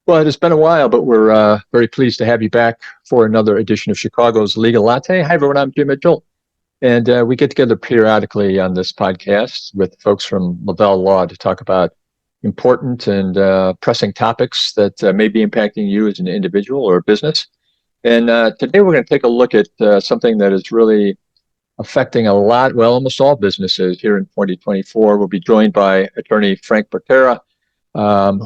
Well, it has been a while, but we're very pleased to have you back for another edition of Chicago's Legal Latte. Hi, everyone. I'm Jim Mitchell, and we get together periodically on this podcast with folks from Lavelle Law to talk about important and pressing topics that may be impacting you as an individual or a business. And today we're going to take a look at something that is really affecting a lot, well, almost all businesses here in 2024. We'll be joined by attorney Frank Portera,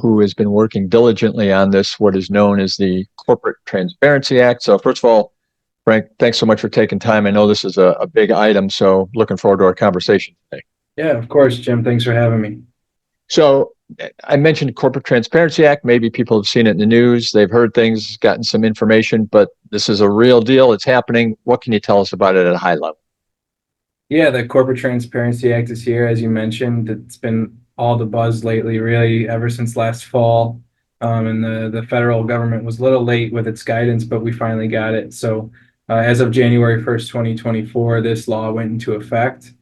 who has been working diligently on this, what is known as the Corporate Transparency Act. So first of all, Frank, thanks so much for taking time. I know this is a big item, so looking forward to our conversation today. Yeah, of course, Jim. Thanks for having me. So I mentioned Corporate Transparency Act. Maybe people have seen it in the news. They've heard things, gotten some information, but this is a real deal. It's happening. What can you tell us about it at a high level? Yeah, the Corporate Transparency Act is here, as you mentioned. It's been all the buzz lately, really, ever since last fall. And the federal government was a little late with its guidance, but we finally got it. So as of January 1st, 2024, this law went into effect.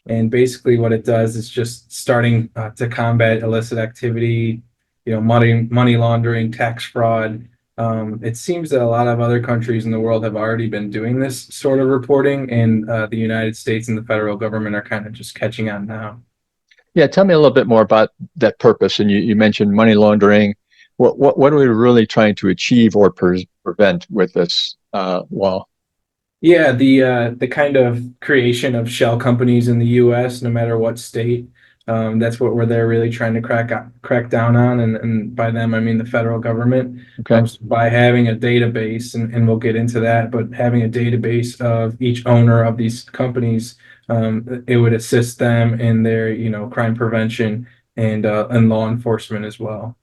And basically what it does is just starting to combat illicit activity, money laundering, tax fraud. It seems that a lot of other countries in the world have already been doing this sort of reporting, and the United States and the federal government are kind of just catching on now. Yeah, tell me a little bit more about that purpose. And you mentioned money laundering. What are we really trying to achieve or prevent with this law? Yeah, the kind of creation of shell companies in the U.S., no matter what state, that's what they're really trying to crack down on, and by them I mean the federal government. Okay. So by having a database, and we'll get into that, but having a database of each owner of these companies, it would assist them in their crime prevention and law enforcement as well.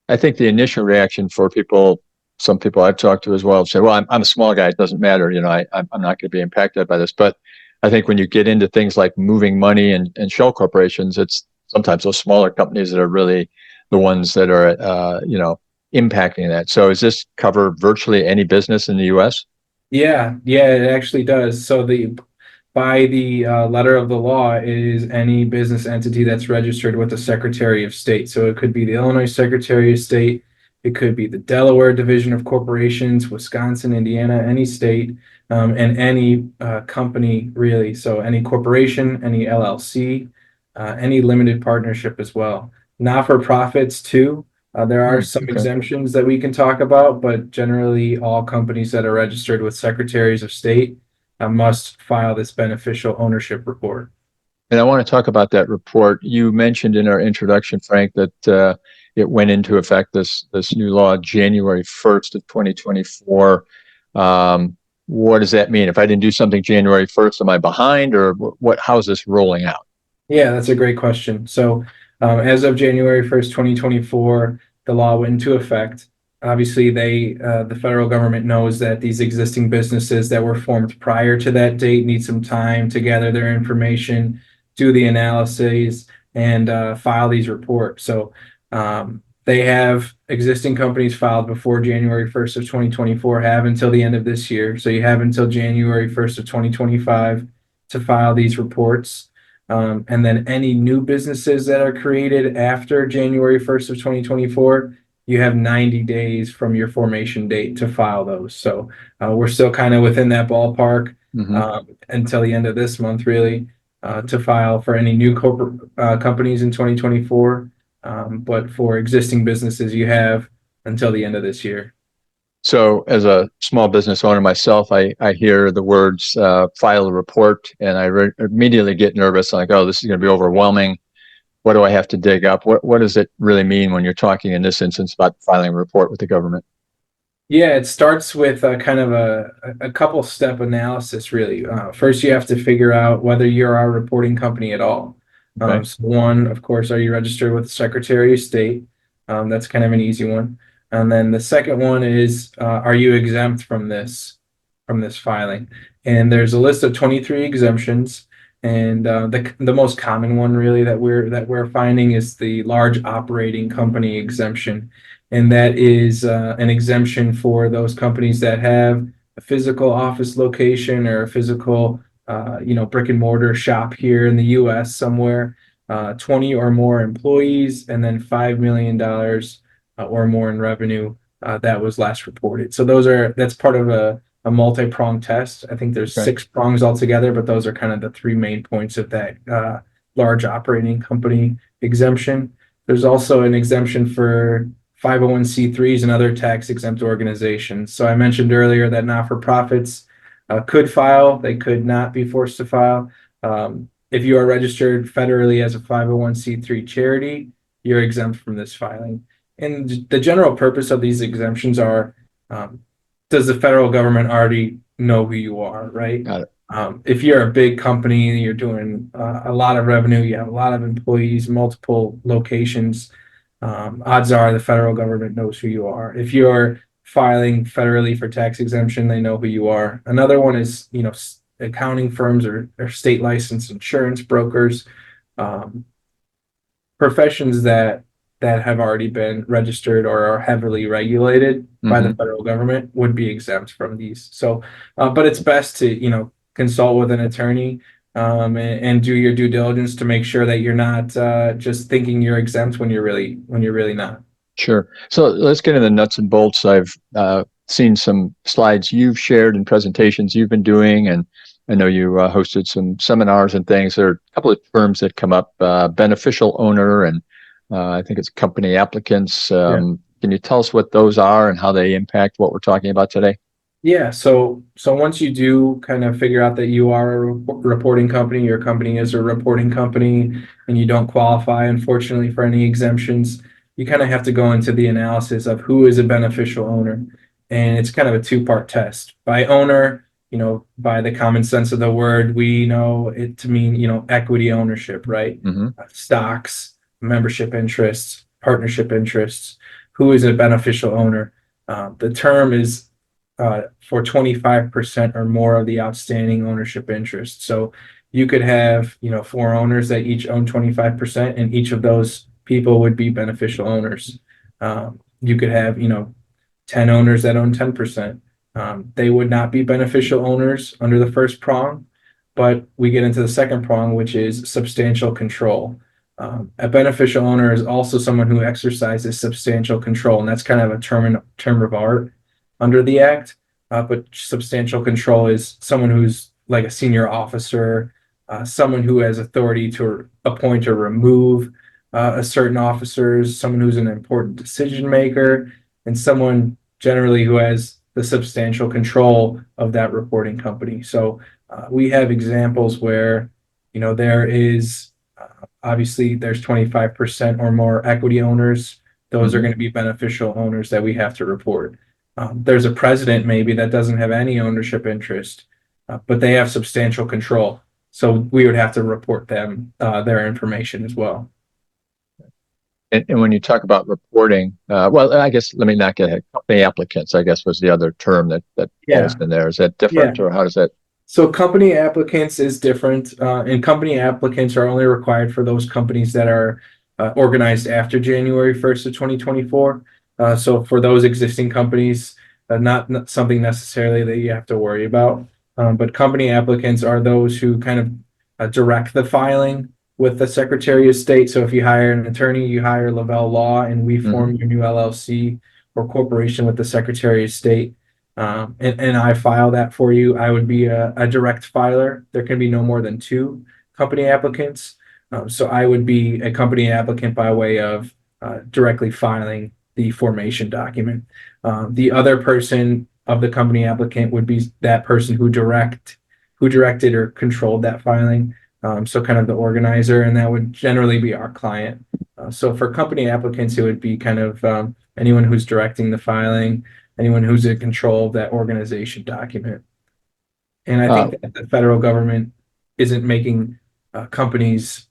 I think the initial reaction for people, some people I've talked to as well, say, well, I'm a small guy. It doesn't matter. I'm not going to be impacted by this. But I think when you get into things like moving money and shell corporations, it's sometimes those smaller companies that are really the ones that are, impacting that. So does this cover virtually any business in the U.S.? Yeah, it actually does. So by the letter of the law is any business entity that's registered with the Secretary of State. So it could be the Illinois Secretary of State, it could be the Delaware Division of Corporations, Wisconsin, Indiana, any state, and any company really. So any corporation, any LLC, any limited partnership as well. Not-for-profits too. There are some Okay. exemptions that we can talk about, but generally all companies that are registered with secretaries of state must file this beneficial ownership report. And I want to talk about that report. You mentioned in our introduction, Frank, that it went into effect, this new law, January 1st of 2024. What does that mean? If I didn't do something January 1st, am I behind, or how's this rolling out? Yeah, that's a great question. So as of January 1st, 2024, the law went into effect. Obviously, the federal government knows that these existing businesses that were formed prior to that date need some time to gather their information, do the analyses, and file these reports. So they have existing companies filed before January 1st of 2024 have until the end of this year. So you have until January 1st of 2025 to file these reports. And then any new businesses that are created after January 1st of 2024, you have 90 days from your formation date to file those. So we're still kind of within that ballpark until the end of this month, really, to file for any new corporate companies in 2024. But for existing businesses, you have until the end of this year. So, as a small business owner myself, I hear the words file a report, and I immediately get nervous. Like, oh, this is going to be overwhelming. What do I have to dig up? What does it really mean when you're talking in this instance about filing a report with the government? Yeah, it starts with kind of a couple step analysis, really. First, you have to figure out whether you're a reporting company at all. Okay. So one, of course, are you registered with the Secretary of State? That's kind of an easy one. And then the second one is, are you exempt from this filing? And there's a list of 23 exemptions. And the most common one really that we're finding is the large operating company exemption, and that is an exemption for those companies that have a physical office location or a physical, brick and mortar shop here in the U.S. somewhere, 20 or more employees, and then $5 million or more in revenue that was last reported. So that's part of a multi-pronged test. I think there's Right. 6 prongs altogether, but those are kind of the 3 main points of that large operating company exemption. There's also an exemption for 501(c)(3)s and other tax exempt organizations. So I mentioned earlier that not-for-profits could file, they could not be forced to file. If you are registered federally as a 501(c)(3) charity, you're exempt from this filing. And the general purpose of these exemptions are, does the federal government already know who you are, right? Got it. If you're a big company, you're doing a lot of revenue, you have a lot of employees, multiple locations, odds are the federal government knows who you are. If you're filing federally for tax exemption, they know who you are. Another one is, accounting firms or state licensed insurance brokers, um, professions that have already been registered or are heavily regulated by the federal government would be exempt from these. So, but it's best to, consult with an attorney and do your due diligence to make sure that you're not just thinking you're exempt when you're really not. Sure. So let's get into the nuts and bolts. I've seen some slides you've shared and presentations you've been doing, and I know you hosted some seminars and things. There are a couple of terms that come up: beneficial owner, and I think it's company applicants. Can you tell us what those are and how they impact what we're talking about today? Yeah, so once you do kind of figure out that you are a reporting company, your company is a reporting company, and you don't qualify, unfortunately, for any exemptions, you kind of have to go into the analysis of who is a beneficial owner. And it's kind of a 2-part test. By owner, by the common sense of the word, we know it to mean, equity ownership, right? Stocks, membership interests, partnership interests. Who is a beneficial owner? The term is for 25% or more of the outstanding ownership interest. So you could have, 4 owners that each own 25%, and each of those people would be beneficial owners. You could have, 10 owners that own 10%. They would not be beneficial owners under the first prong, but we get into the second prong, which is substantial control. A beneficial owner is also someone who exercises substantial control, and that's kind of a term of art under the act. But substantial control is someone who's like a senior officer, someone who has authority to appoint or remove a certain officers, someone who's an important decision maker, and someone generally who has the substantial control of that reporting company. So we have examples where, there is obviously there's 25% or more equity owners. Those are going to be beneficial owners that we have to report. There's a president maybe that doesn't have any ownership interest, but they have substantial control. So we would have to report them their information as well. And when you talk about reporting, well, I guess let me not get ahead. Company applicants, I guess, was the other term that falls in there. Is that different, or how does that? So company applicants is different, and company applicants are only required for those companies that are organized after January 1st of 2024. So for those existing companies, not something necessarily that you have to worry about. But company applicants are those who kind of direct the filing with the Secretary of State. So if you hire an attorney, you hire Lavelle Law, and we form your new LLC or corporation with the Secretary of State. And I file that for you. I would be a direct filer. There can be no more than 2 company applicants. So I would be a company applicant by way of directly filing the formation document. The other person of the company applicant would be that person who directed or controlled that filing. So kind of the organizer, and that would generally be our client. So for company applicants, it would be kind of anyone who's directing the filing, anyone who's in control of that organization document. And I think that the federal government isn't making companies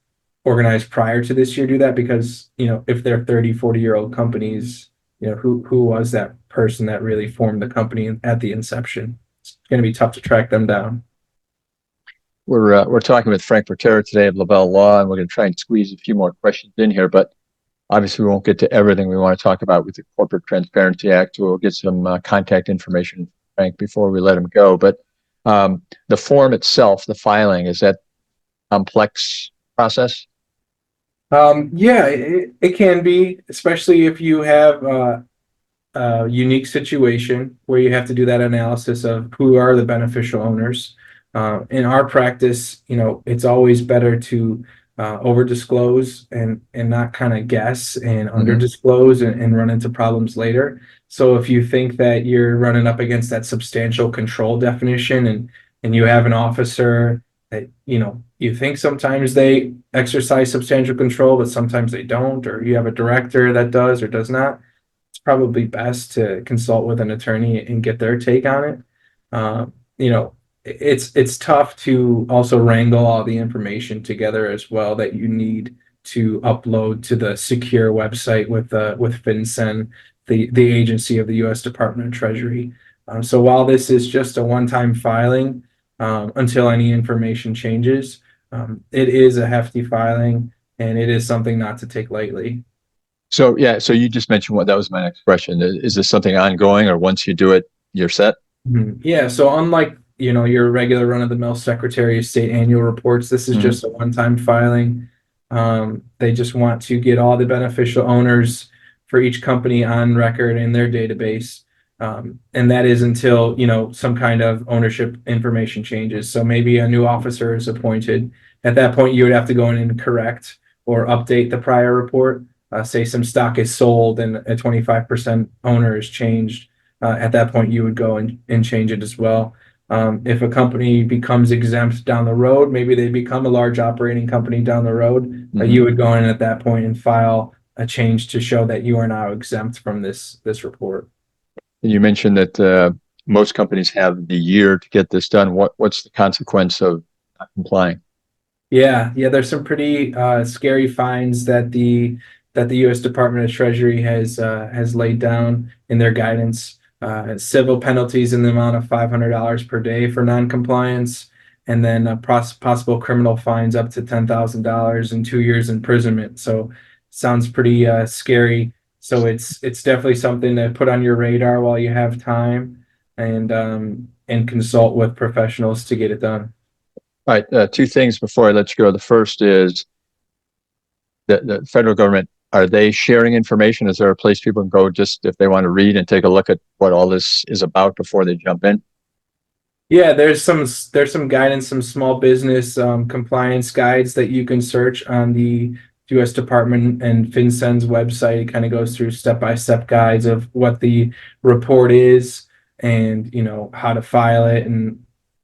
organized prior to this year do that because, if they're 30, 40-year-old companies, who was that person that really formed the company at the inception? It's going to be tough to track them down. We're talking with Frank Portera today of Lavelle Law, and we're going to try and squeeze a few more questions in here, but obviously we won't get to everything we want to talk about with the Corporate Transparency Act. We'll get some contact information, Frank, before we let him go. But the form itself, the filing, is that a complex process? Yeah, it can be, especially if you have a unique situation where you have to do that analysis of who are the beneficial owners. In our practice, it's always better to over disclose and not kind of guess and under Hmm. disclose and run into problems later. So if you think that you're running up against that substantial control definition and you have an officer that you think sometimes they exercise substantial control, but sometimes they don't, or you have a director that does or does not, it's probably best to consult with an attorney and get their take on it. It's tough to also wrangle all the information together as well that you need to upload to the secure website with FinCEN, the agency of the U.S. Department of Treasury. So while this is just a one-time filing until any information changes, it is a hefty filing and it is something not to take lightly. So yeah, so you just mentioned what that was my next question. Is this something ongoing, or once you do it, you're set? Mhm. Yeah, so unlike, your regular run-of-the-mill Secretary of State annual reports, this is Hmm. just a one-time filing. They just want to get all the beneficial owners for each company on record in their database. And that is until, some kind of ownership information changes. So maybe a new officer is appointed. At that point, you would have to go in and correct or update the prior report. Say some stock is sold and a 25% owner is changed, at that point you would go and change it as well. If a company becomes exempt down the road, maybe they become a large operating company down the road, you Hmm. would go in at that point and file a change to show that you are now exempt from this report. You mentioned that most companies have the year to get this done. What's the consequence of not complying? Yeah, there's some pretty scary fines that the U.S. Department of Treasury has laid down in their guidance. Civil penalties in the amount of $500 per day for noncompliance, and then possible criminal fines up to $10,000 and 2 years imprisonment. So sounds pretty scary. So it's definitely something to put on your radar while you have time, and consult with professionals to get it done. All right, two things before I let you go. The first is the federal government, are they sharing information? Is there a place people can go just if they want to read and take a look at what all this is about before they jump in? Yeah, there's some guidance, some small business compliance guides that you can search on the U.S. Department and FinCEN's website. It kind of goes through step-by-step guides of what the report is and how to file it, and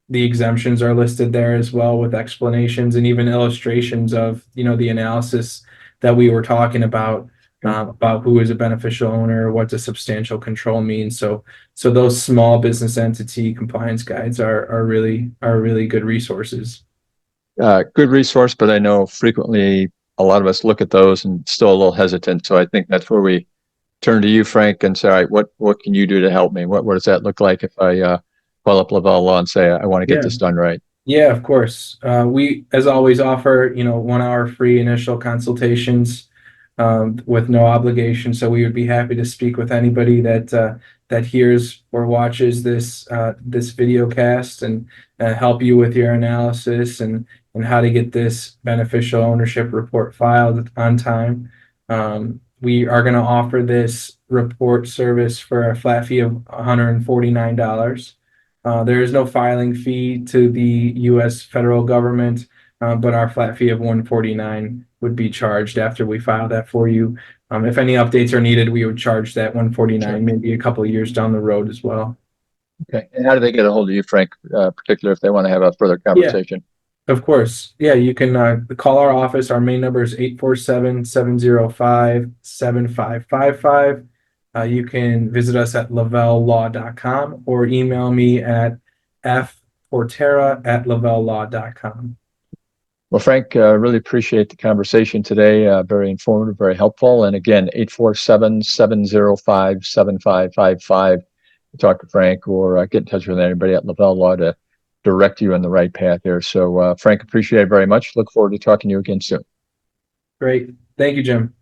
the exemptions are listed there as well with explanations and even illustrations of the analysis that we were talking about who is a beneficial owner, what does substantial control mean. So those small business entity compliance guides are really good resources. Good resource, but I know frequently a lot of us look at those and still a little hesitant. So I think that's where we turn to you, Frank, and say, all right, what can you do to help me? What does that look like if I call up Lavelle Law and say I want to get Yeah. this done right? Yeah, of course. We, as always, offer 1 hour free initial consultations with no obligation. So we would be happy to speak with anybody that hears or watches this video cast and help you with your analysis and how to get this beneficial ownership report filed on time. We are going to offer this report service for a flat fee of $149. There is no filing fee to the U.S. federal government, but our flat fee of $149 would be charged after we file that for you. If any updates are needed, we would charge that Sure. $149 maybe a couple of years down the road as well. Okay. And how do they get a hold of you, Frank, particularly if they want to have a further Yeah, conversation? of course. Yeah, you can call our office. Our main number is 847-705-7555. You can visit us at lavellelaw.com or email me at fportera@lavellelaw.com. Well, Frank, really appreciate the conversation today. Very informative, very helpful. And again, 847-705-7555. Talk to Frank or get in touch with anybody at Lavelle Law to direct you on the right path here. So, Frank, appreciate it very much. Look forward to talking to you again soon. Great. Thank you, Jim.